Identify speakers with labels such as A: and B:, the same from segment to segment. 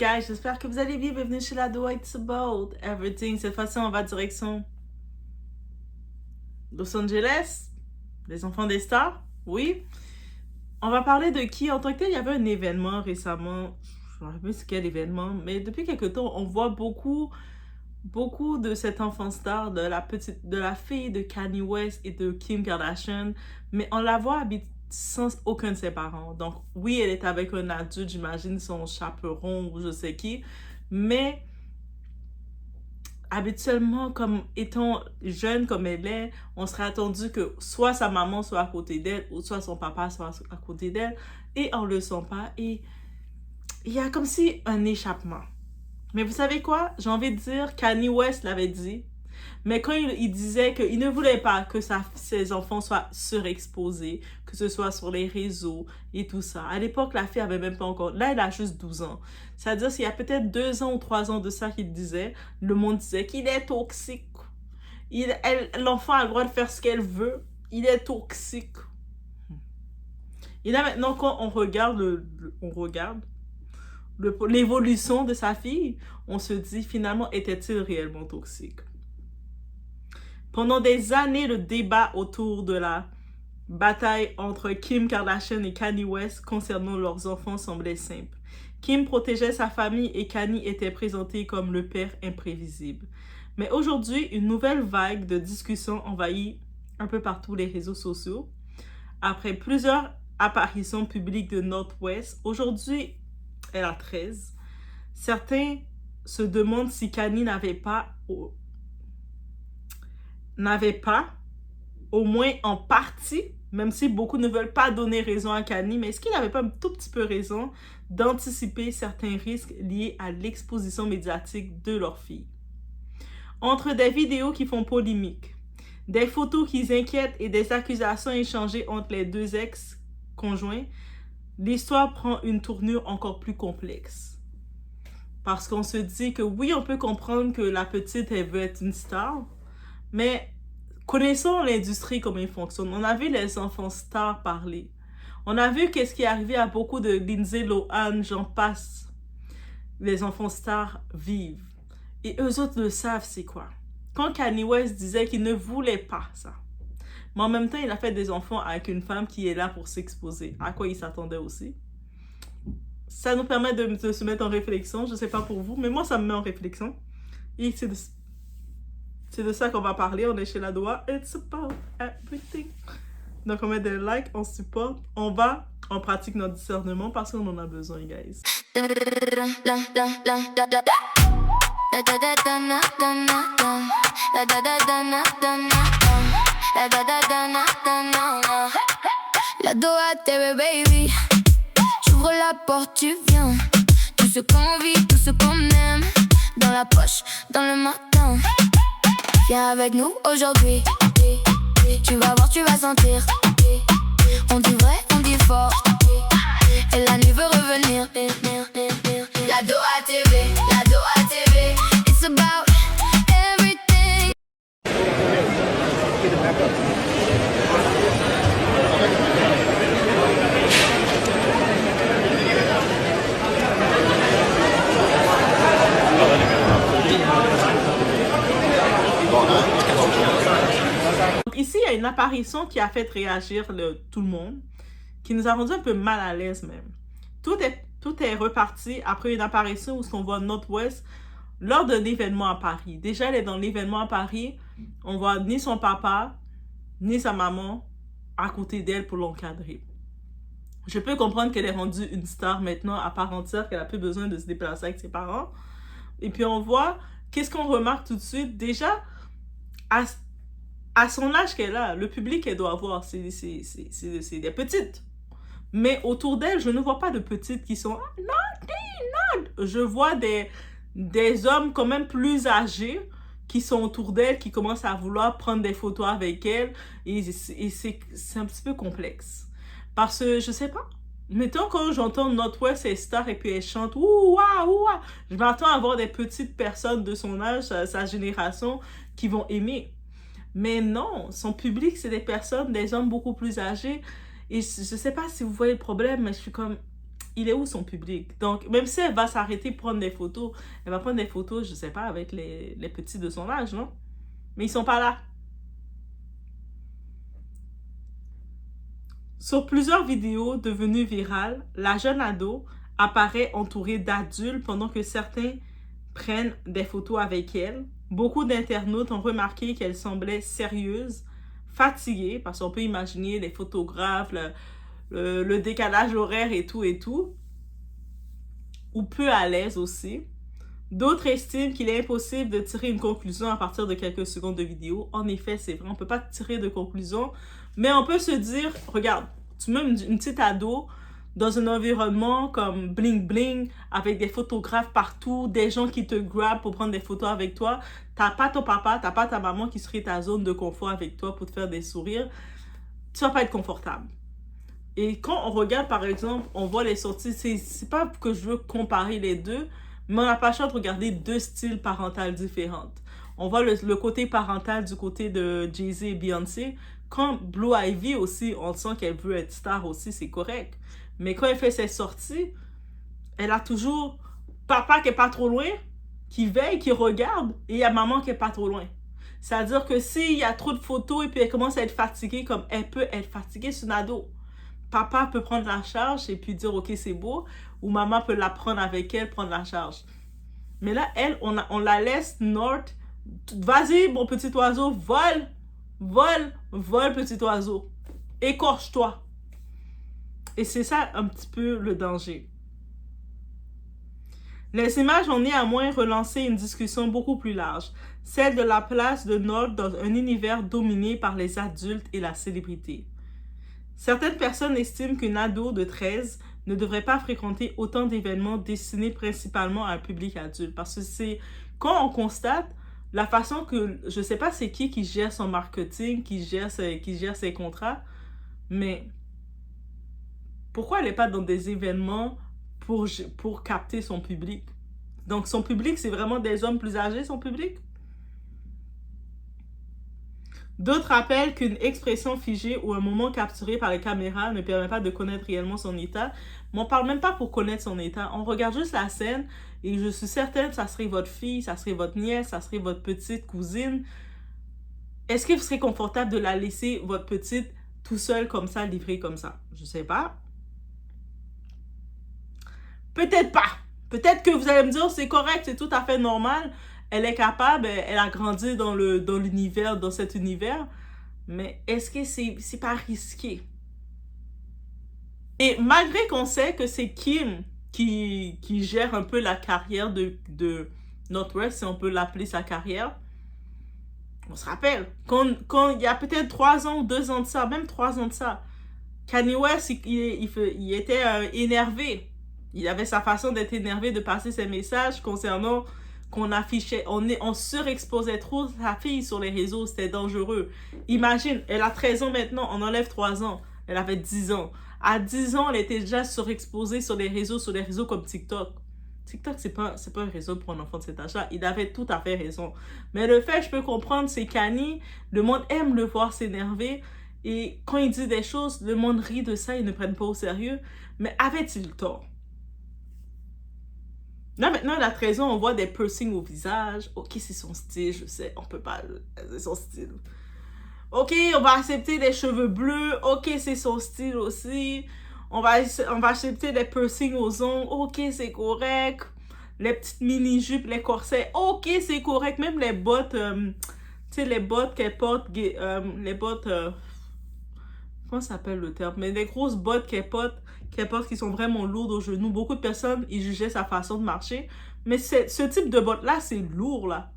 A: Guys, j'espère que vous allez bien. Bienvenue chez la Doa It's About Everything. Cette fois-ci, on va direction Los Angeles. Les enfants des stars. Oui. On va parler de qui? En tant que tel, il y avait un événement récemment. Je ne sais pas c'est quel événement, mais depuis quelques temps, on voit beaucoup de cet enfant star, de la fille de Kanye West et de Kim Kardashian, mais on la voit sans aucun de ses parents. Donc oui, elle est avec un adulte, j'imagine son chaperon ou je sais qui, mais habituellement, comme étant jeune comme elle est, on serait attendu que soit sa maman soit à côté d'elle, ou soit son papa soit à côté d'elle, et on le sent pas, et il y a comme si un échappement. Mais vous savez quoi? J'ai envie de dire, Kanye West l'avait dit, mais quand il disait qu'il ne voulait pas que ses enfants soient surexposés, que ce soit sur les réseaux et tout ça. À l'époque, la fille avait même pas encore... Là, elle a juste 12 ans. C'est-à-dire qu'il y a peut-être 2 ans ou 3 ans de ça qu'il disait, le monde disait qu'il est toxique. L'enfant a le droit de faire ce qu'elle veut. Il est toxique. Et là, maintenant, quand on regarde l'évolution de sa fille, on se dit finalement, était-il réellement toxique? Pendant des années, le débat autour de la bataille entre Kim Kardashian et Kanye West concernant leurs enfants semblait simple. Kim protégeait sa famille et Kanye était présenté comme le père imprévisible. Mais aujourd'hui, une nouvelle vague de discussions envahit un peu partout les réseaux sociaux. Après plusieurs apparitions publiques de North West, aujourd'hui, elle a 13. Certains se demandent si Kanye n'avait pas, au moins en partie, même si beaucoup ne veulent pas donner raison à Kanye, mais est-ce qu'il n'avait pas un tout petit peu raison d'anticiper certains risques liés à l'exposition médiatique de leur fille? Entre des vidéos qui font polémique, des photos qui inquiètent et des accusations échangées entre les deux ex-conjoints, l'histoire prend une tournure encore plus complexe. Parce qu'on se dit que oui, on peut comprendre que la petite, elle veut être une star, mais connaissons l'industrie, comment il fonctionne. On a vu les enfants stars parler. On a vu qu'est-ce qui est arrivé à beaucoup de Lindsay Lohan, j'en passe. Les enfants stars vivent. Et eux autres le savent, c'est quoi. Quand Kanye West disait qu'il ne voulait pas ça, mais en même temps, il a fait des enfants avec une femme qui est là pour s'exposer. À quoi il s'attendait aussi. Ça nous permet de se mettre en réflexion. Je ne sais pas pour vous, mais moi, ça me met en réflexion. Et c'est de ça qu'on va parler. On est chez la Doa. It's about everything. Donc, on met des likes, on supporte. On pratique notre discernement parce qu'on en a besoin, guys.
B: La Doa TV, baby. J'ouvre la porte, tu viens. Tout ce qu'on vit, tout ce qu'on aime. Dans la poche, dans le matin. Viens avec nous aujourd'hui. Tu vas voir, tu vas sentir. On dit vrai, on dit fort. Et la nuit veut revenir. La Doa TV, la Doa TV. It's about everything.
A: Donc ici, il y a une apparition qui a fait réagir tout le monde, qui nous a rendu un peu mal à l'aise même. Tout est reparti après une apparition où on voit North West lors d'un événement à Paris. Déjà, elle est dans l'événement à Paris, on voit ni son papa, ni sa maman à côté d'elle pour l'encadrer. Je peux comprendre qu'elle est rendue une star maintenant à part entière, qu'elle n'a plus besoin de se déplacer avec ses parents. Et puis on voit, qu'est-ce qu'on remarque tout de suite? Déjà, à son âge qu'elle a, le public qu'elle doit avoir, c'est des petites. Mais autour d'elle, je ne vois pas de petites qui sont naughty. Je vois des hommes quand même plus âgés qui sont autour d'elle, qui commencent à vouloir prendre des photos avec elle. Et c'est un petit peu complexe. Parce que, je sais pas, mettons quand j'entends North West et Star et puis elle chante ouah, ouah, je m'attends à voir des petites personnes de son âge, sa génération, qui vont aimer. Mais non, son public, c'est des hommes beaucoup plus âgés. Et je sais pas si vous voyez le problème, mais je suis comme... il est où son public? Donc, même si elle va s'arrêter pour prendre des photos, elle va prendre des photos, je sais pas, avec les petits de son âge, non? Mais ils sont pas là. Sur plusieurs vidéos devenues virales, la jeune ado apparaît entourée d'adultes pendant que certains prennent des photos avec elle. Beaucoup d'internautes ont remarqué qu'elle semblait sérieuse, fatiguée, parce qu'on peut imaginer les photographes, le décalage horaire et tout, ou peu à l'aise aussi. D'autres estiment qu'il est impossible de tirer une conclusion à partir de quelques secondes de vidéo. En effet, c'est vrai, on ne peut pas tirer de conclusion, mais on peut se dire, regarde, tu mets une petite ado dans un environnement comme bling bling, avec des photographes partout, des gens qui te grabent pour prendre des photos avec toi. T'as pas ton papa, t'as pas ta maman qui serait ta zone de confort avec toi pour te faire des sourires. Tu vas pas être confortable. Et quand on regarde, par exemple, on voit les sorties, c'est pas que je veux comparer les deux, mais on n'a pas le choix de regarder deux styles parentaux différents. On voit le côté parental du côté de Jay-Z et Beyoncé. Quand Blue Ivy aussi, on sent qu'elle veut être star aussi, c'est correct. Mais quand elle fait ses sorties, elle a toujours papa qui est pas trop loin, qui veille, qui regarde, et il y a maman qui est pas trop loin. C'est-à-dire que s'il y a trop de photos et puis elle commence à être fatiguée, comme elle peut être fatiguée, c'est une ado. Papa peut prendre la charge et puis dire ok c'est beau, ou maman peut la prendre avec elle, prendre la charge. Mais là, elle, on la laisse North. Vas-y, mon petit oiseau, vole, vole, vole, petit oiseau. Écorche-toi. Et c'est ça un petit peu le danger. Les images ont néanmoins relancé une discussion beaucoup plus large, celle de la place de North dans un univers dominé par les adultes et la célébrité. Certaines personnes estiment qu'une ado de 13 ne devrait pas fréquenter autant d'événements destinés principalement à un public adulte. Parce que c'est quand on constate la façon que, je ne sais pas c'est qui gère son marketing, qui gère ses contrats, mais pourquoi elle n'est pas dans des événements pour capter son public? Donc son public, c'est vraiment des hommes plus âgés, son public? D'autres rappellent qu'une expression figée ou un moment capturé par les caméras ne permet pas de connaître réellement son état. Mais on ne parle même pas pour connaître son état. On regarde juste la scène et je suis certaine que ça serait votre fille, ça serait votre nièce, ça serait votre petite cousine. Est-ce que vous serez confortable de la laisser, votre petite, tout seul comme ça, livrée comme ça? Je ne sais pas. Peut-être pas. Peut-être que vous allez me dire c'est correct, c'est tout à fait normal. Elle est capable, elle a grandi dans l'univers, dans cet univers. Mais est-ce que c'est pas risqué? Et malgré qu'on sait que c'est Kim qui gère un peu la carrière de North West, si on peut l'appeler sa carrière, on se rappelle, quand il y a peut-être 3 ans ou 2 ans de ça, même 3 ans de ça, Kanye West, il était énervé. Il avait sa façon d'être énervé, de passer ses messages concernant qu'on affichait, on surexposait trop sa fille sur les réseaux, c'était dangereux. Imagine, elle a 13 ans maintenant, on enlève 3 ans, elle avait 10 ans. À 10 ans, elle était déjà surexposée sur les réseaux comme TikTok. TikTok, c'est pas un réseau pour un enfant de cet âge-là. Il avait tout à fait raison. Mais le fait, je peux comprendre, c'est Kanye, le monde aime le voir s'énerver. Et quand il dit des choses, le monde rit de ça, ils ne prennent pas au sérieux. Mais avait-il tort? Là, maintenant, elle a 13 ans, on voit des piercings au visage. Ok, c'est son style, je sais, on peut pas... C'est son style. Ok, on va accepter des cheveux bleus. Ok, c'est son style aussi. On va accepter des piercings aux ongles. Ok, c'est correct. Les petites mini-jupes, les corsets. Ok, c'est correct. Même les bottes, tu sais, les bottes qu'elle porte, les bottes... comment ça s'appelle le terme? Mais les grosses bottes qu'elle porte qui sont vraiment lourdes aux genoux. Beaucoup de personnes, ils jugeaient sa façon de marcher. Mais ce type de bottes-là, c'est lourd, là.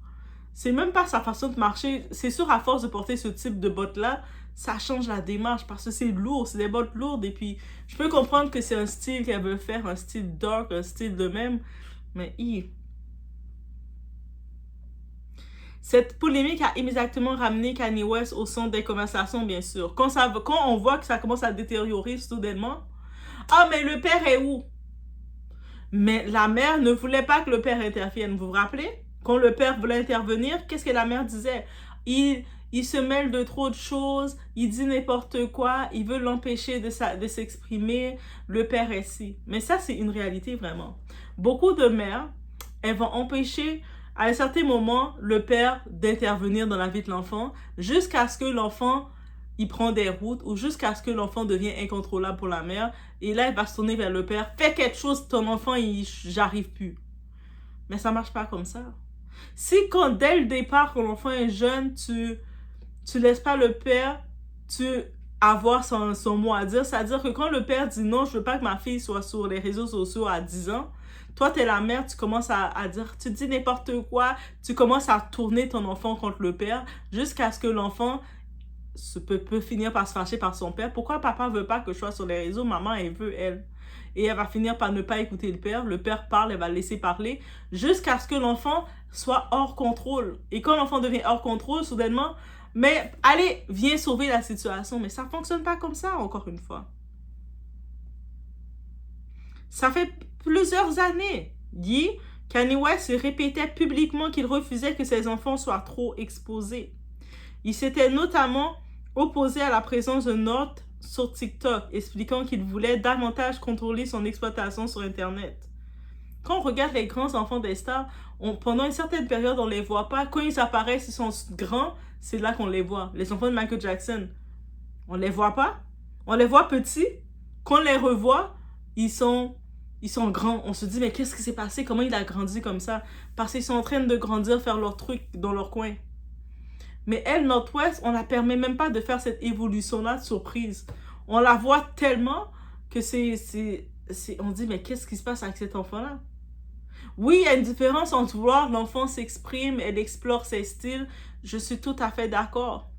A: C'est même pas sa façon de marcher. C'est sûr, à force de porter ce type de bottes-là, ça change la démarche parce que c'est lourd. C'est des bottes lourdes. Et puis, je peux comprendre que c'est un style qu'elle veut faire, un style dark, un style de même. Mais, cette polémique a immédiatement ramené Kanye West au centre des conversations, bien sûr. Quand on voit que ça commence à détériorer soudainement, ah, mais le père est où? Mais la mère ne voulait pas que le père intervienne. Vous vous rappelez? Quand le père voulait intervenir, qu'est-ce que la mère disait? Il il se mêle de trop de choses, il dit n'importe quoi, il veut l'empêcher de s'exprimer, le père est si. Mais ça, c'est une réalité vraiment. Beaucoup de mères, elles vont empêcher à un certain moment le père d'intervenir dans la vie de l'enfant jusqu'à ce que l'enfant il prend des routes ou jusqu'à ce que l'enfant devienne incontrôlable pour la mère. Et là, il va se tourner vers le père. Fais quelque chose, ton enfant, j'arrive plus. Mais ça marche pas comme ça. Si dès le départ, quand l'enfant est jeune, tu laisses pas le père avoir son mot à dire, c'est-à-dire que quand le père dit non, je veux pas que ma fille soit sur les réseaux sociaux à 10 ans, toi, t'es la mère, tu commences à dire, tu dis n'importe quoi, tu commences à tourner ton enfant contre le père jusqu'à ce que l'enfant peut finir par se fâcher par son père. Pourquoi papa veut pas que je sois sur les réseaux? Maman, elle veut, elle. Et elle va finir par ne pas écouter le père parle, elle va le laisser parler, jusqu'à ce que l'enfant soit hors contrôle. Et quand l'enfant devient hors contrôle, soudainement, mais allez, viens sauver la situation. Mais ça fonctionne pas comme ça, encore une fois. Ça fait plusieurs années, Kanye West se répétait publiquement qu'il refusait que ses enfants soient trop exposés. Il s'était notamment opposé à la présence de North sur TikTok, expliquant qu'il voulait davantage contrôler son exploitation sur Internet. Quand on regarde les grands enfants des stars, pendant une certaine période, on ne les voit pas. Quand ils apparaissent, ils sont grands, c'est là qu'on les voit. Les enfants de Michael Jackson, on ne les voit pas. On les voit petits. Quand on les revoit, ils sont grands. On se dit, mais qu'est-ce qui s'est passé? Comment il a grandi comme ça? Parce qu'ils sont en train de grandir, faire leur truc dans leur coin. Mais elle, North West, on ne la permet même pas de faire cette évolution-là de surprise. On la voit tellement que on dit, mais qu'est-ce qui se passe avec cet enfant-là? Oui, il y a une différence entre vouloir l'enfant s'exprime, elle explore ses styles. Je suis tout à fait d'accord.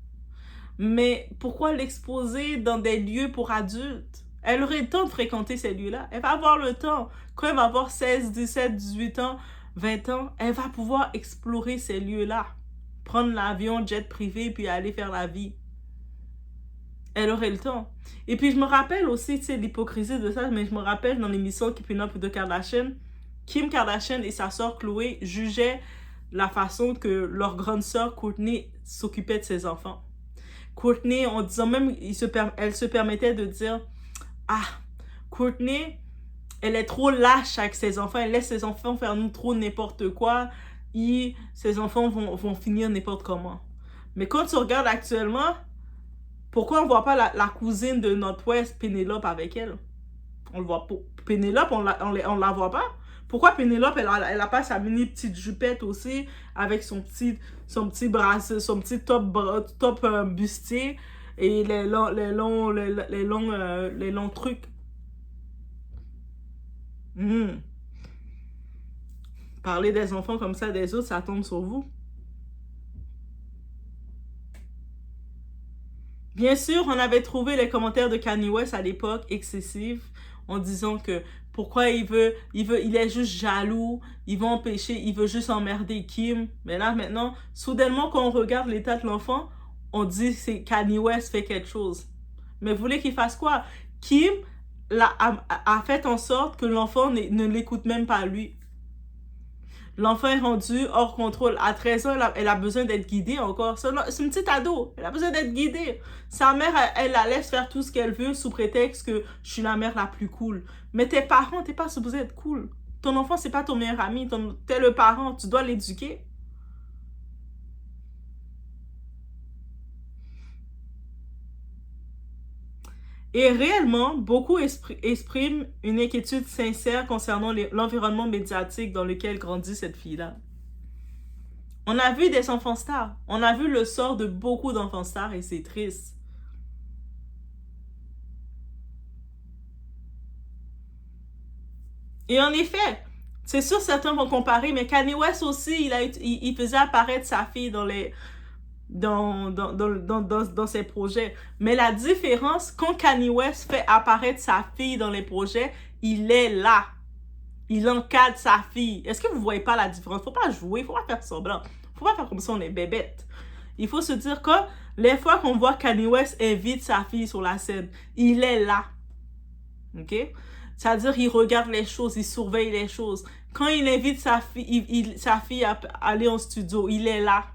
A: Mais pourquoi l'exposer dans des lieux pour adultes? Elle aurait le temps de fréquenter ces lieux-là. Elle va avoir le temps. Quand elle va avoir 16, 17, 18 ans, 20 ans, elle va pouvoir explorer ces lieux-là. Prendre l'avion, jet privé, puis aller faire la vie. Elle aurait le temps. Et puis, je me rappelle aussi, tu sais, l'hypocrisie de ça, mais je me rappelle dans l'émission Keeping Up with the Kardashians, Kim Kardashian et sa sœur Khloé jugeaient la façon que leur grande sœur Kourtney s'occupait de ses enfants. Kourtney, en disant même, elle se permettait de dire « Ah, Kourtney, elle est trop lâche avec ses enfants, elle laisse ses enfants faire nous trop n'importe quoi. » Ces enfants vont finir n'importe comment. Mais quand tu regardes actuellement, pourquoi on ne voit pas la cousine de North West, Pénélope, avec elle? On le voit pas. Pénélope, on la voit pas. Pourquoi Pénélope, elle a pas sa mini petite jupette aussi, avec son petit bras, son petit top bustier et les longs trucs. Parler des enfants comme ça des autres, ça tombe sur vous. Bien sûr, on avait trouvé les commentaires de Kanye West à l'époque excessifs, en disant que pourquoi il est juste jaloux, il veut empêcher, il veut juste emmerder Kim. Mais là, maintenant, soudainement, quand on regarde l'état de l'enfant, on dit que Kanye West fait quelque chose. Mais vous voulez qu'il fasse quoi? Kim a fait en sorte que l'enfant ne l'écoute même pas lui. L'enfant est rendu hors contrôle. À 13 ans, elle a besoin d'être guidée encore. C'est une petite ado. Elle a besoin d'être guidée. Sa mère, elle la laisse faire tout ce qu'elle veut sous prétexte que je suis la mère la plus cool. Mais tes parents, t'es pas supposé être cool. Ton enfant, c'est pas ton meilleur ami. T'es le parent. Tu dois l'éduquer. Et réellement, beaucoup expriment une inquiétude sincère concernant l'environnement médiatique dans lequel grandit cette fille-là. On a vu des enfants stars. On a vu le sort de beaucoup d'enfants stars et c'est triste. Et en effet, c'est sûr certains vont comparer, mais Kanye West aussi, il faisait apparaître sa fille dans ses projets. Mais la différence, quand Kanye West fait apparaître sa fille dans les projets, il est là. Il encadre sa fille. Est-ce que vous ne voyez pas la différence? Faut pas jouer, faut pas faire semblant. Faut pas faire comme ça, on est bébête. Il faut se dire que les fois qu'on voit Kanye West invite sa fille sur la scène, il est là. OK? C'est-à-dire, il regarde les choses, il surveille les choses. Quand il invite sa fille à aller en studio, il est là.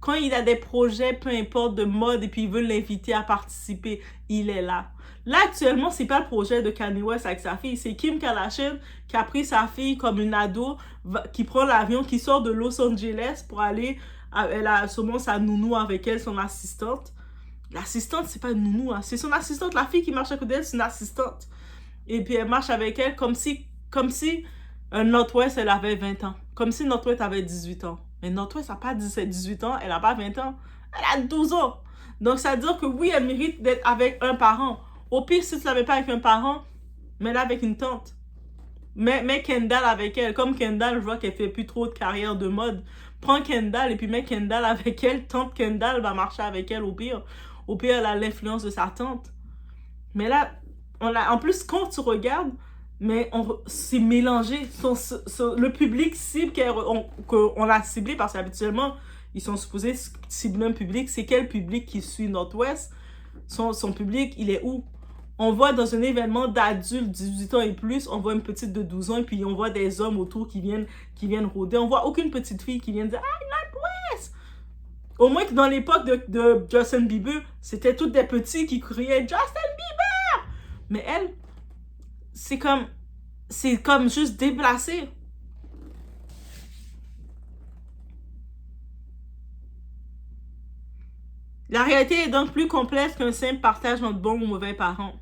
A: Quand il a des projets, peu importe, de mode, et puis il veut l'inviter à participer, il est là. Là, actuellement, c'est pas le projet de Kanye West avec sa fille, c'est Kim Kardashian qui a pris sa fille comme une ado, qui prend l'avion, qui sort de Los Angeles pour aller, elle a sûrement sa nounou avec elle, son assistante. L'assistante, c'est pas une nounou, hein, c'est son assistante, la fille qui marche à côté d'elle, c'est une assistante. Et puis elle marche avec elle comme si North West, elle avait 20 ans. Comme si North West avait 18 ans. Mais North West n'a pas 17-18 ans, elle n'a pas 20 ans. Elle a 12 ans. Donc ça veut dire que oui, elle mérite d'être avec un parent. Au pire, si tu ne l'avais pas avec un parent, mets-la avec une tante. Mets Kendall avec elle. Comme Kendall, je vois qu'elle fait plus trop de carrière de mode. Prends Kendall et puis mets Kendall avec elle. Tante Kendall va marcher avec elle au pire. Au pire, elle a l'influence de sa tante. Mais là, en plus, quand tu regardes, mais c'est mélangé. Le public cible qu'on a ciblé, parce qu'habituellement, ils sont supposés cibler un public. C'est quel public qui suit North West? Son public, il est où? On voit dans un événement d'adultes 18 ans et plus, on voit une petite de 12 ans et puis on voit des hommes autour qui viennent rôder. On voit aucune petite fille qui vient dire « Ah, North West! » Au moins que dans l'époque de Justin Bieber, c'était tous des petits qui criaient « Justin Bieber! » Mais elle, c'est comme juste déplacé. La réalité est donc plus complexe qu'un simple partage entre bons ou mauvais parents.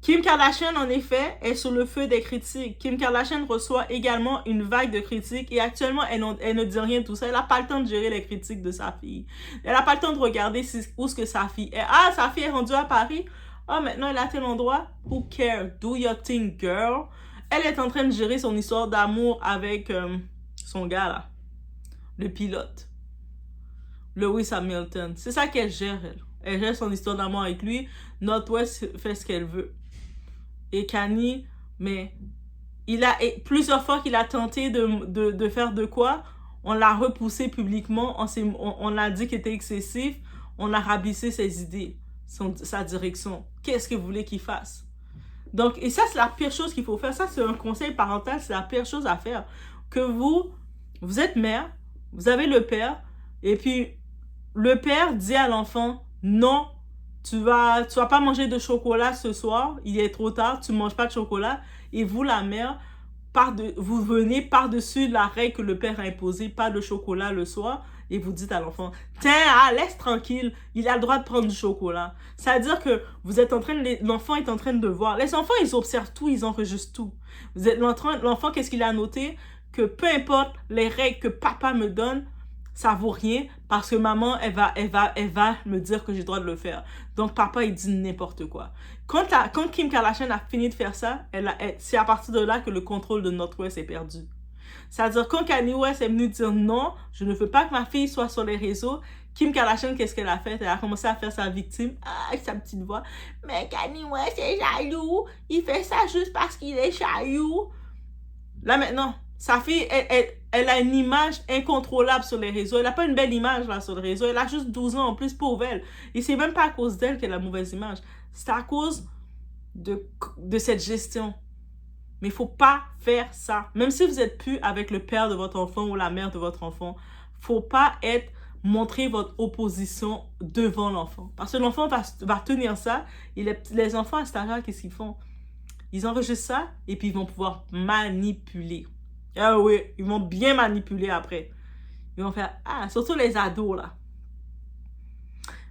A: Kim Kardashian, en effet, est sous le feu des critiques. Kim Kardashian reçoit également une vague de critiques et actuellement, elle ne dit rien de tout ça. Elle n'a pas le temps de gérer les critiques de sa fille. Elle n'a pas le temps de regarder où est-ce que sa fille est. Ah, sa fille est rendue à Paris. Ah, maintenant, elle a tel endroit. Who cares? Do your thing, girl. Elle est en train de gérer son histoire d'amour avec son gars, là. Le pilote. Lewis Hamilton. C'est ça qu'elle gère, elle. Elle gère son histoire d'amour avec lui. North West fait ce qu'elle veut. Et Kanye, mais il a plusieurs fois qu'il a tenté de faire de quoi, on l'a repoussé publiquement, on a dit qu'il était excessif, on a rabaissé ses idées, sa direction. Qu'est-ce que vous voulez qu'il fasse? Donc, et ça, c'est la pire chose qu'il faut faire. Ça, c'est un conseil parental, c'est la pire chose à faire. Que vous êtes mère, vous avez le père, et puis le père dit à l'enfant, non, tu vas pas manger de chocolat ce soir, il est trop tard, tu ne manges pas de chocolat. Et vous, la mère, vous venez par-dessus la règle que le père a imposée, pas de chocolat le soir, et vous dites à l'enfant, tiens, laisse tranquille, il a le droit de prendre du chocolat. Ça veut dire que l'enfant est en train de voir. Les enfants, ils observent tout, ils enregistrent tout. L'enfant, qu'est-ce qu'il a noté? Que peu importe les règles que papa me donne, ça vaut rien parce que maman, elle va me dire que j'ai le droit de le faire. Donc, papa, il dit n'importe quoi. Quand Kim Kardashian a fini de faire ça, c'est à partir de là que le contrôle de North West est perdu. C'est-à-dire, quand Kanye West est venu dire non, je ne veux pas que ma fille soit sur les réseaux, Kim Kardashian, qu'est-ce qu'elle a fait? Elle a commencé à faire sa victime, avec sa petite voix. Mais Kanye West est jaloux, il fait ça juste parce qu'il est jaloux. Là, maintenant, sa fille, elle a une image incontrôlable sur les réseaux. Elle n'a pas une belle image là sur les réseaux. Elle a juste 12 ans en plus, pauvre elle. Et c'est même pas à cause d'elle qu'elle a la mauvaise image. C'est à cause de cette gestion. Mais il ne faut pas faire ça. Même si vous n'êtes plus avec le père de votre enfant ou la mère de votre enfant, il ne faut pas montrer votre opposition devant l'enfant. Parce que l'enfant va tenir ça. Et les enfants à cet âge-là, qu'est-ce qu'ils font? Ils enregistrent ça et puis ils vont pouvoir manipuler. Ah oui, ils vont bien manipuler après. Ils vont faire, surtout les ados là.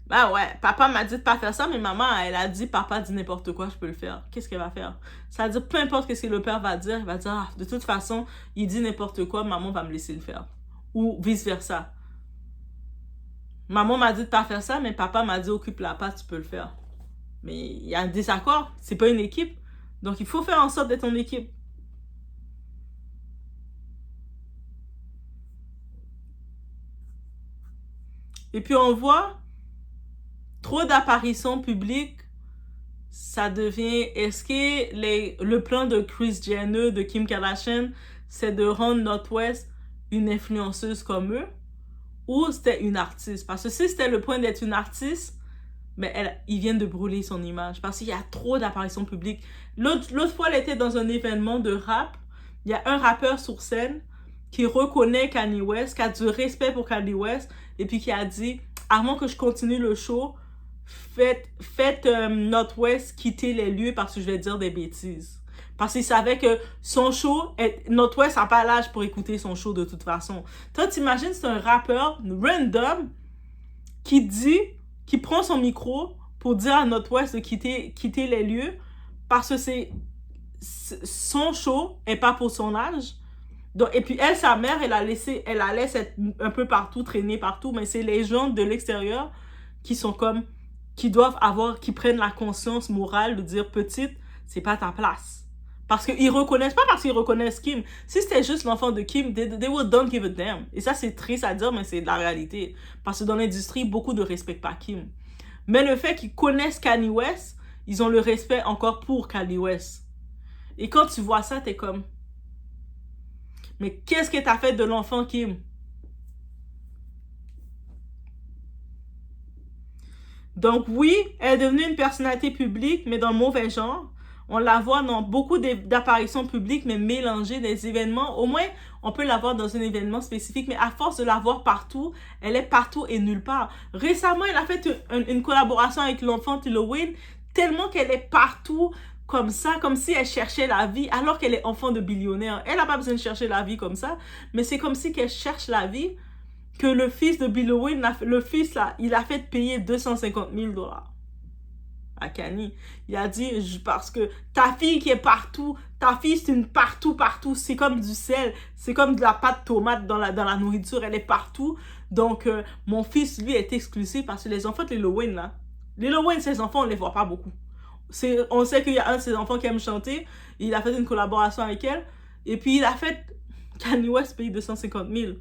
A: Ben ouais, papa m'a dit de pas faire ça, mais maman, elle a dit, papa dit n'importe quoi, je peux le faire. Qu'est-ce qu'elle va faire? Ça veut dire, peu importe ce que le père va dire, il va dire, de toute façon, il dit n'importe quoi, maman va me laisser le faire. Ou vice-versa. Maman m'a dit de pas faire ça, mais papa m'a dit, occupe la part, tu peux le faire. Mais il y a un désaccord, c'est pas une équipe. Donc, il faut faire en sorte d'être en équipe. Et puis, on voit trop d'apparitions publiques, ça devient... Est-ce que le plan de Kris Jenner, de Kim Kardashian, c'est de rendre North West une influenceuse comme eux? Ou c'était une artiste? Parce que si c'était le point d'être une artiste, mais ils viennent de brûler son image. Parce qu'il y a trop d'apparitions publiques. L'autre fois, elle était dans un événement de rap. Il y a un rappeur sur scène. qui reconnaît Kanye West, qui a du respect pour Kanye West, et puis qui a dit, avant que je continue le show, faites North West quitter les lieux parce que je vais dire des bêtises. Parce qu'il savait que son show, North West n'a pas l'âge pour écouter son show de toute façon. Toi, t'imagines, c'est un rappeur random qui prend son micro pour dire à North West de quitter les lieux parce que son show est pas pour son âge. Donc, et puis elle, sa mère, elle la laisse être un peu partout, traîner partout, mais c'est les gens de l'extérieur qui sont comme, qui prennent la conscience morale de dire, petite, c'est pas ta place. Parce qu'ils reconnaissent, pas parce qu'ils reconnaissent Kim. Si c'était juste l'enfant de Kim, they don't give a damn. Et ça, c'est triste à dire, mais c'est de la réalité. Parce que dans l'industrie, beaucoup ne respectent pas Kim. Mais le fait qu'ils connaissent Kanye West, ils ont le respect encore pour Kanye West. Et quand tu vois ça, t'es comme, mais qu'est-ce que t'as fait de l'enfant, Kim? Donc oui, elle est devenue une personnalité publique, mais dans le mauvais genre. On la voit dans beaucoup d'apparitions publiques, mais mélangées des événements. Au moins, on peut la voir dans un événement spécifique, mais à force de la voir partout, elle est partout et nulle part. Récemment, elle a fait une collaboration avec l'enfant Halloween, tellement qu'elle est partout comme ça, comme si elle cherchait la vie, alors qu'elle est enfant de billionnaire. Elle n'a pas besoin de chercher la vie comme ça, mais c'est comme si qu'elle cherche la vie, que le fils de Bill Owen, le fils là, il a fait payer 250 000 $ à Kanye. Il a dit, parce que ta fille qui est partout, ta fille c'est une partout, c'est comme du sel, c'est comme de la pâte tomate dans la nourriture, elle est partout. Donc, mon fils, lui, est exclusif parce que les enfants de Lil Wayne, là, Lil Wayne, ses enfants, on les voit pas beaucoup. On sait qu'il y a un de ses enfants qui aime chanter, il a fait une collaboration avec elle, et puis il a fait Kanye West payer 250 000.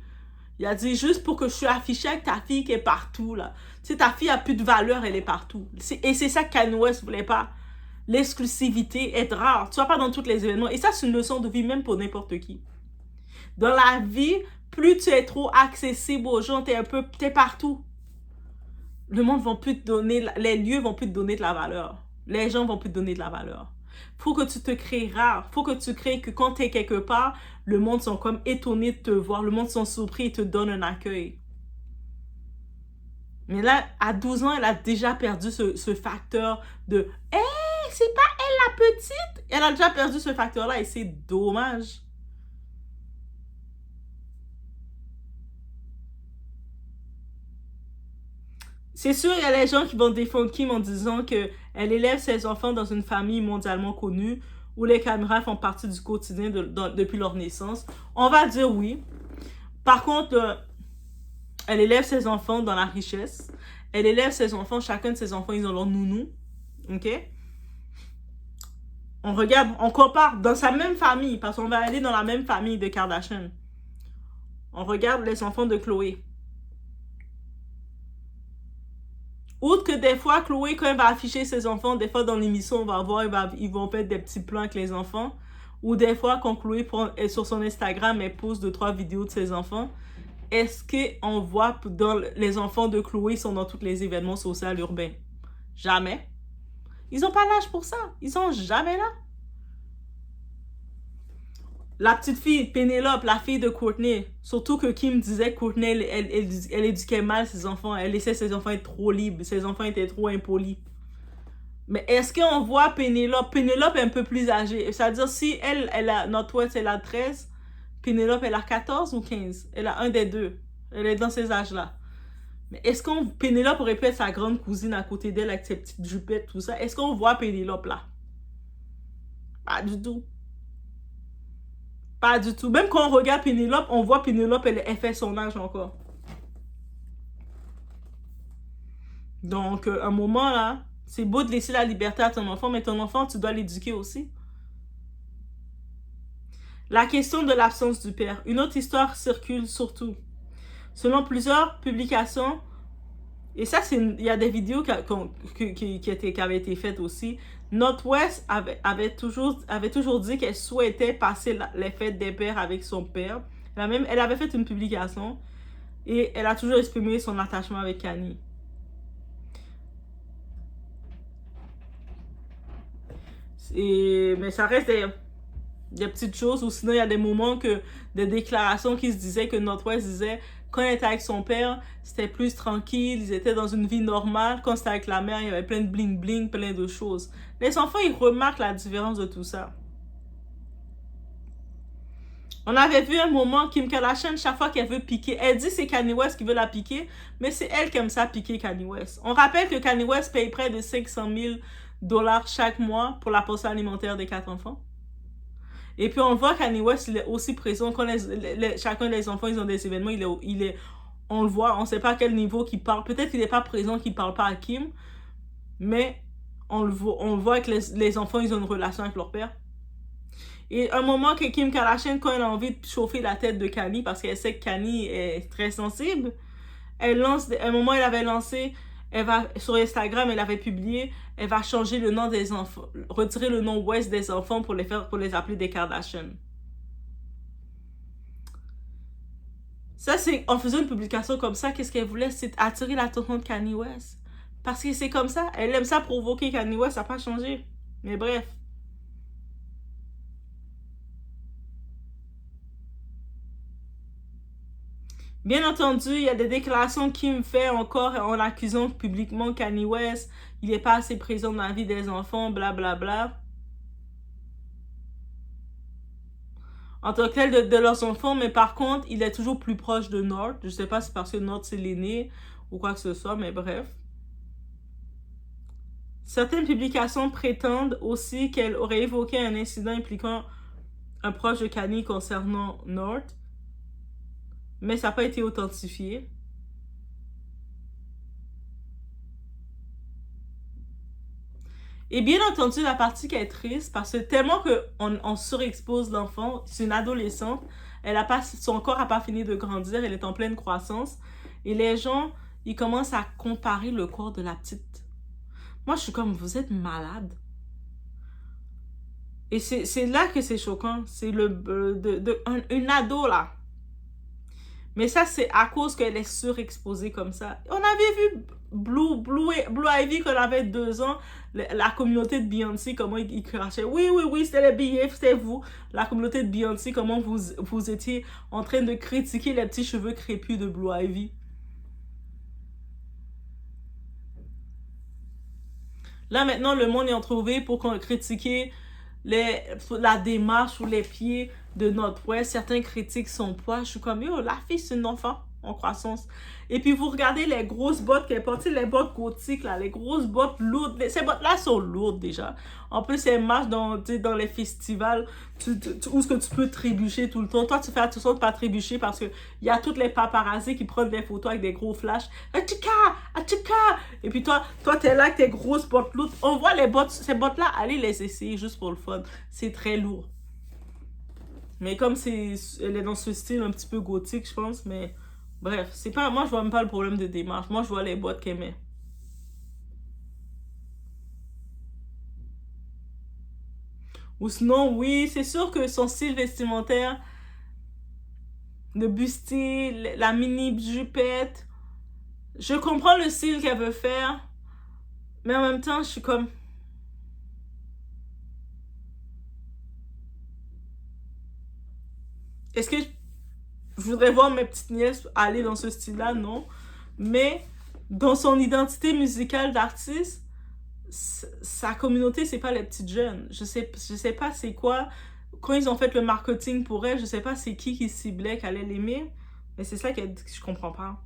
A: Il a dit, juste pour que je sois affiché avec ta fille qui est partout, là. Tu sais, ta fille a plus de valeur, elle est partout. Et c'est ça que Kanye West voulait pas. L'exclusivité, être rare. Tu vas pas dans tous les événements. Et ça, c'est une leçon de vie, même pour n'importe qui. Dans la vie, plus tu es trop accessible aux gens, t'es partout. Le monde va plus te donner, les lieux vont plus te donner de la valeur. Les gens vont plus te donner de la valeur. Faut que tu te crées rare. Faut que tu crées que quand tu es quelque part, le monde sont comme étonnés de te voir. Le monde sont surpris et te donne un accueil. Mais là, à 12 ans, elle a déjà perdu ce facteur de « Hey, c'est pas elle la petite! » Elle a déjà perdu ce facteur-là et c'est dommage. C'est sûr, il y a les gens qui vont défendre Kim en disant qu'elle élève ses enfants dans une famille mondialement connue où les caméras font partie du quotidien depuis leur naissance. On va dire oui. Par contre, elle élève ses enfants dans la richesse. Elle élève ses enfants, chacun de ses enfants, ils ont leur nounou. OK? On regarde, on compare dans sa même famille, parce qu'on va aller dans la même famille de Kardashian. On regarde les enfants de Khloé. Outre que des fois, Khloé, quand elle va afficher ses enfants, des fois dans l'émission, on va voir, ils vont faire des petits plans avec les enfants. Ou des fois, quand Khloé est sur son Instagram, elle pose 2-3 vidéos de ses enfants. Est-ce qu'on voit les enfants de Khloé sont dans tous les événements sociaux urbains? Jamais. Ils n'ont pas l'âge pour ça. Ils sont jamais là. La petite fille, Pénélope, la fille de Kourtney, surtout que Kim disait que Kourtney, elle éduquait mal ses enfants. Elle laissait ses enfants être trop libres. Ses enfants étaient trop impolis. Mais est-ce qu'on voit Pénélope? Pénélope est un peu plus âgée. C'est-à-dire, si North West, elle a 13, Pénélope, elle a 14 ou 15? Elle a un des deux. Elle est dans ces âges-là. Mais est-ce Pénélope aurait pu être sa grande cousine à côté d'elle avec ses petites jupettes, tout ça? Est-ce qu'on voit Pénélope là? Pas du tout. Pas du tout. Même quand on regarde Pénélope, on voit Pénélope, elle fait son âge encore. Donc, un moment là, c'est beau de laisser la liberté à ton enfant, mais ton enfant, tu dois l'éduquer aussi. La question de l'absence du père. Une autre histoire circule surtout. Selon plusieurs publications, et ça, il y a des vidéos qui avaient été faites aussi, North West avait toujours dit qu'elle souhaitait passer les fêtes des pères avec son père. Elle avait fait une publication et elle a toujours exprimé son attachement avec Kanye. Mais ça reste Il y a petites choses, ou sinon il y a des moments que, des déclarations qui se disaient que North West disait, quand il était avec son père, c'était plus tranquille, ils étaient dans une vie normale. Quand c'était avec la mère, il y avait plein de bling-bling, plein de choses. Les enfants, ils remarquent la différence de tout ça. On avait vu un moment, Kim Kardashian, chaque fois qu'elle veut piquer, elle dit c'est Kanye West qui veut la piquer, mais c'est elle qui aime ça piquer Kanye West. On rappelle que Kanye West paye près de 500 000 $ chaque mois pour la pension alimentaire des 4 enfants. Et puis on voit Kanye West, il est aussi présent quand chacun des enfants, ils ont des événements, on le voit, on ne sait pas à quel niveau qu'il parle. Peut-être qu'il n'est pas présent, qu'il ne parle pas à Kim, mais on le voit que les enfants, ils ont une relation avec leur père. Et un moment que Kim Kardashian, quand elle a envie de chauffer la tête de Kanye, parce qu'elle sait que Kanye est très sensible, un moment elle avait lancé, sur Instagram, elle avait publié, elle va changer le nom des enfants, retirer le nom West des enfants pour les appeler des Kardashian. Ça, c'est, en faisant une publication comme ça, qu'est-ce qu'elle voulait? C'est attirer l'attention de Kanye West. Parce que c'est comme ça, elle aime ça provoquer Kanye West, ça n'a pas changé. Mais bref. Bien entendu, il y a des déclarations Kim fait encore en accusant publiquement Kanye West. Il n'est pas assez présent dans la vie des enfants, blablabla. Bla, bla. En tant que tel de leurs enfants, mais par contre, il est toujours plus proche de North. Je ne sais pas si c'est parce que North c'est l'aîné ou quoi que ce soit, mais bref. Certaines publications prétendent aussi qu'elle aurait évoqué un incident impliquant un proche de Kanye concernant North, mais ça n'a pas été authentifié. Et bien entendu, la partie qui est triste, parce que tellement qu'on surexpose l'enfant, c'est une adolescente, son corps n'a pas fini de grandir, elle est en pleine croissance, et les gens, ils commencent à comparer le corps de la petite. Moi, je suis comme, vous êtes malade. Et c'est là que c'est choquant, c'est une ado là. Mais ça, c'est à cause qu'elle est surexposée comme ça. On avait vu Blue Ivy quand elle avait 2 ans, la communauté de Beyoncé, comment ils crachaient. Oui, c'était les billets, c'était vous. La communauté de Beyoncé, comment vous étiez en train de critiquer les petits cheveux crépus de Blue Ivy. Là, maintenant, le monde est en trouvé pour critiquer la démarche ou les pieds de North West. Certains critiquent son poids. Je suis comme, yo, la fille, c'est une enfant en croissance. Et puis, vous regardez les grosses bottes qu'elle porte, les bottes gothiques, là, les grosses bottes lourdes. Ces bottes-là sont lourdes, déjà. En plus, elles marchent dans les festivals où est-ce que tu peux trébucher tout le temps. Toi, tu fais attention de ne pas trébucher parce qu'il y a toutes les paparazzis qui prennent des photos avec des gros flashs. Achika! Et puis toi, t'es là avec tes grosses bottes lourdes. On voit ces bottes-là, allez les essayer juste pour le fun. C'est très lourd. Mais comme elle est dans ce style un petit peu gothique, je pense, mais bref, moi je vois même pas le problème de démarche. Moi je vois les bottes qu'elle met. Ou sinon, oui, c'est sûr que son style vestimentaire, le bustier, la mini jupette, je comprends le style qu'elle veut faire, mais en même temps, je suis comme... Est-ce que je voudrais voir mes petites nièces aller dans ce style-là? Non. Mais dans son identité musicale d'artiste, sa communauté, c'est pas les petites jeunes. Je sais pas c'est quoi. Quand ils ont fait le marketing pour elle, je sais pas c'est qui ciblait, qu'elle allait l'aimer. Mais c'est ça que je comprends pas.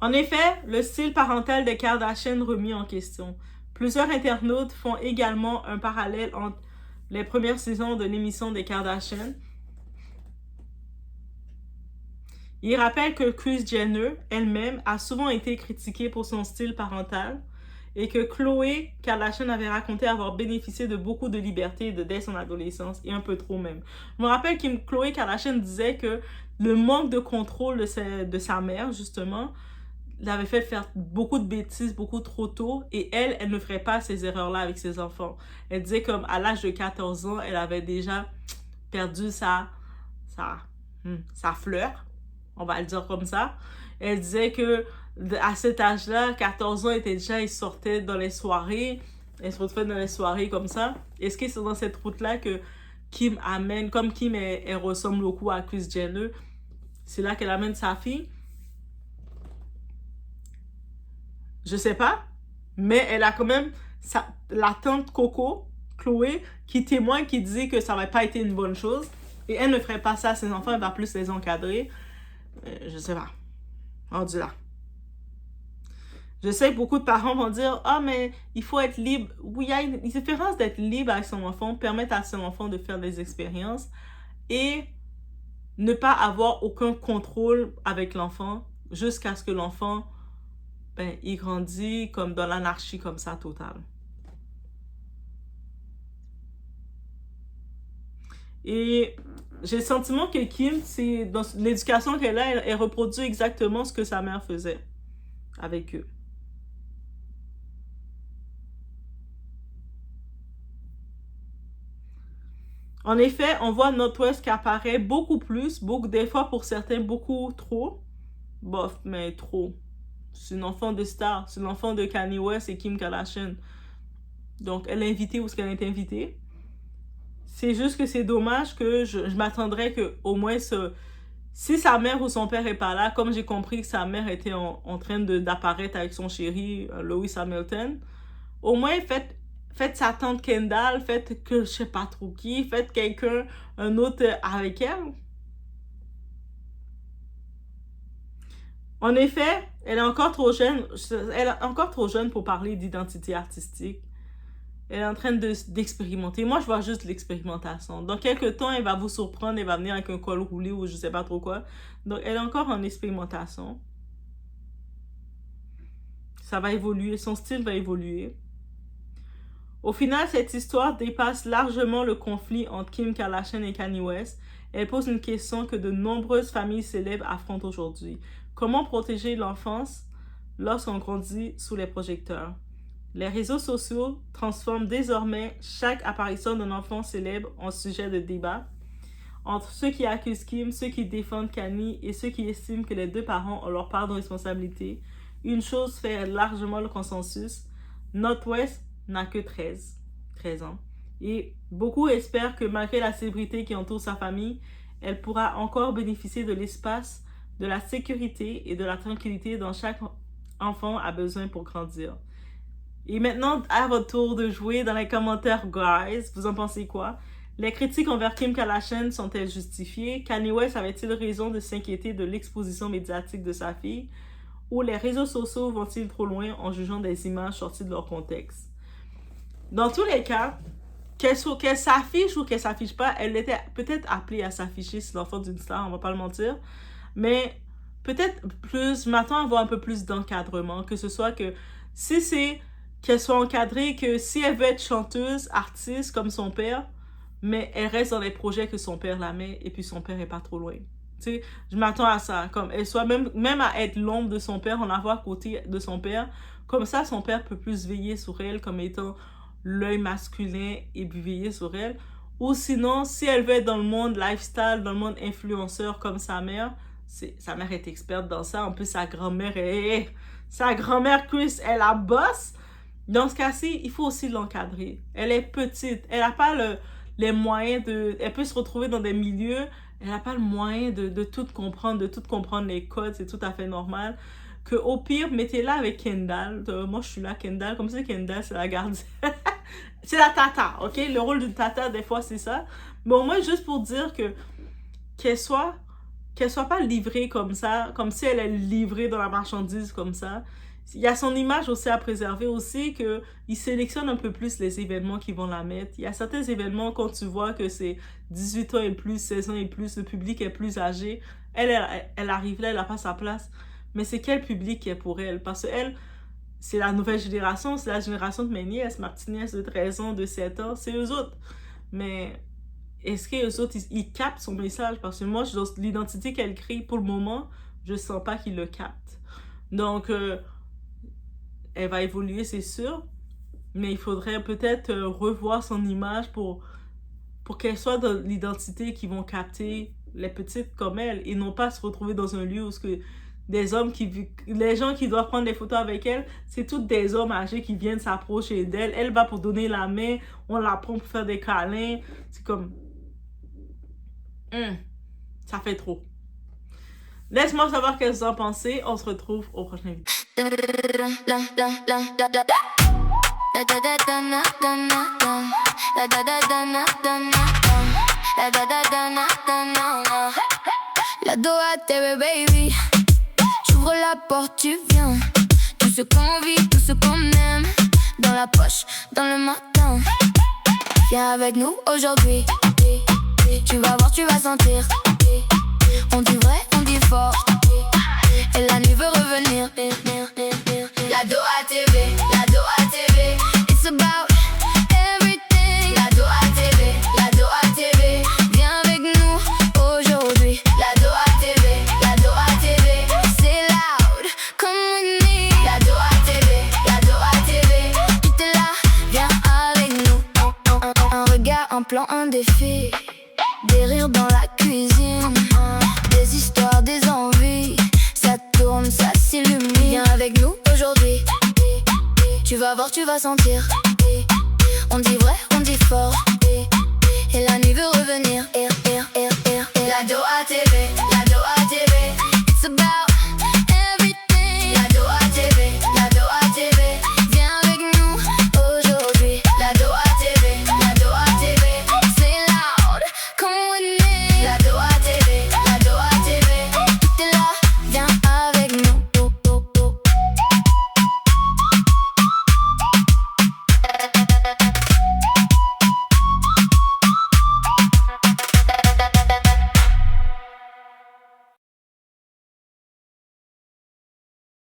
A: En effet, le style parental des Kardashian remis en question. Plusieurs internautes font également un parallèle entre les premières saisons de l'émission des Kardashian. Ils rappellent que Kris Jenner, elle-même, a souvent été critiquée pour son style parental et que Khloé Kardashian avait raconté avoir bénéficié de beaucoup de liberté dès son adolescence, et un peu trop même. Je me rappelle que Khloé Kardashian disait que le manque de contrôle de sa mère, justement, l'avait fait faire beaucoup de bêtises beaucoup trop tôt, et elle ne ferait pas ces erreurs-là avec ses enfants. Elle disait comme à l'âge de 14 ans, elle avait déjà perdu sa fleur, on va le dire comme ça. Elle disait que à cet âge-là, 14 ans, il sortait dans les soirées, elle se retrouvait dans les soirées comme ça. Est-ce que c'est dans cette route-là que Kim amène, comme Kim, elle ressemble beaucoup à Kris Jenner, c'est là qu'elle amène sa fille? Je sais pas, mais elle a quand même la tante Coco, Chloé, qui témoigne, qui dit que ça va pas été une bonne chose. Et elle ne ferait pas ça à ses enfants, elle va plus les encadrer. Je sais pas. Rendu là. Je sais que beaucoup de parents vont dire « Ah, mais il faut être libre. » Oui, il y a une différence d'être libre avec son enfant, permettre à son enfant de faire des expériences et ne pas avoir aucun contrôle avec l'enfant jusqu'à ce que l'enfant, il grandit comme dans l'anarchie comme ça totale. Et j'ai le sentiment que Kim, c'est dans l'éducation qu'elle a, elle reproduit exactement ce que sa mère faisait avec eux. En effet, on voit North West qui apparaît beaucoup plus, des fois pour certains beaucoup trop. Bof, mais trop. C'est une enfant de star, c'est l'enfant de Kanye West et Kim Kardashian. Donc, elle est invitée où est-ce qu'elle est invitée. C'est juste que c'est dommage que je m'attendrais que au moins si sa mère ou son père est pas là, comme j'ai compris que sa mère était en train d'apparaître avec son chéri, Lewis Hamilton, au moins faites sa tante Kendall, faites que je sais pas trop qui, faites quelqu'un, un autre avec elle. En effet, elle est encore trop jeune pour parler d'identité artistique. Elle est en train d'expérimenter. Moi, je vois juste l'expérimentation. Dans quelques temps, elle va vous surprendre, elle va venir avec un col roulé ou je sais pas trop quoi. Donc, elle est encore en expérimentation. Ça va évoluer, son style va évoluer. Au final, cette histoire dépasse largement le conflit entre Kim Kardashian et Kanye West. Elle pose une question que de nombreuses familles célèbres affrontent aujourd'hui. Comment protéger l'enfance lorsqu'on grandit sous les projecteurs? Les réseaux sociaux transforment désormais chaque apparition d'un enfant célèbre en sujet de débat. Entre ceux qui accusent Kim, ceux qui défendent Kanye et ceux qui estiment que les deux parents ont leur part de responsabilité, une chose fait largement le consensus. North West n'a que 13 ans. Et beaucoup espèrent que malgré la célébrité qui entoure sa famille, elle pourra encore bénéficier de l'espace, de la sécurité et de la tranquillité dont chaque enfant a besoin pour grandir. Et maintenant, à votre tour de jouer dans les commentaires, guys. Vous en pensez quoi? Les critiques envers Kim Kardashian sont-elles justifiées? Kanye West avait-il raison de s'inquiéter de l'exposition médiatique de sa fille? Ou les réseaux sociaux vont-ils trop loin en jugeant des images sorties de leur contexte? Dans tous les cas, qu'elle s'affiche ou qu'elle s'affiche pas, elle était peut-être appelée à s'afficher, c'est l'enfant d'une star, on va pas le mentir. Mais peut-être plus, je m'attends à avoir un peu plus d'encadrement, que ce soit que si c'est qu'elle soit encadrée, que si elle veut être chanteuse, artiste comme son père, mais elle reste dans les projets que son père la met et puis son père est pas trop loin. Tu sais, je m'attends à ça, comme elle soit même à être l'ombre de son père, on la voit à côté de son père, comme ça son père peut plus veiller sur elle comme étant l'œil masculin et puis veiller sur elle. Ou sinon, si elle veut être dans le monde lifestyle, dans le monde influenceur comme sa mère est experte dans ça. En plus, sa grand-mère Chris, elle la bosse. Dans ce cas-ci, il faut aussi l'encadrer. Elle est petite. Elle n'a pas les moyens de... Elle peut se retrouver dans des milieux. Elle n'a pas le moyen de tout comprendre, les codes. C'est tout à fait normal. Que au pire, mettez-la avec Kendall. Moi, je suis là, Kendall. Comme ça, Kendall, c'est la gardienne. C'est la tata, ok? Le rôle d'une tata, des fois, c'est ça. Mais au moins, juste pour dire qu'elle soit pas livrée comme ça, comme si elle est livrée dans la marchandise comme ça. Il y a son image aussi à préserver aussi, qu'il sélectionne un peu plus les événements qui vont la mettre. Il y a certains événements, quand tu vois que c'est 18 ans et plus, 16 ans et plus, le public est plus âgé, elle arrive là, elle n'a pas sa place. Mais c'est quel public qui est pour elle? Parce qu'elle, c'est la nouvelle génération, c'est la génération de mes nièces, ma petite nièce de 13 ans, de 7 ans, c'est eux autres. Mais est-ce que eux autres, ils captent son message? Parce que moi, l'identité qu'elle crée, pour le moment, je sens pas qu'ils le captent. Donc, elle va évoluer, c'est sûr. Mais il faudrait peut-être revoir son image pour qu'elle soit dans l'identité qui vont capter les petites comme elle et non pas se retrouver dans un lieu où les gens qui doivent prendre des photos avec elle, c'est tous des hommes âgés qui viennent s'approcher d'elle. Elle va pour donner la main, on la prend pour faire des câlins. C'est comme... ça fait trop. Laisse-moi savoir ce que vous en pensez. On se retrouve au prochain vidéo.
B: La Doha TV baby, j'ouvre la porte, tu viens. Tout ce qu'on vit, tout ce qu'on aime, dans la poche, dans le matin. Viens avec nous aujourd'hui. Tu vas voir, tu vas sentir. On dit vrai, on dit fort. Et la nuit veut revenir. La Doha TV, la Doha TV. It's about everything. La Doha TV, la Doha TV. Viens avec nous aujourd'hui. La Doha TV, la Doha TV. C'est loud, come with me. La Doha TV, la Doha TV. Tout est là, viens avec nous. Un regard, un plan, un défi. Des rires dans la cuisine. Des histoires, des envies. Ça tourne, ça s'illumine. Viens avec nous aujourd'hui. Tu vas voir, tu vas sentir.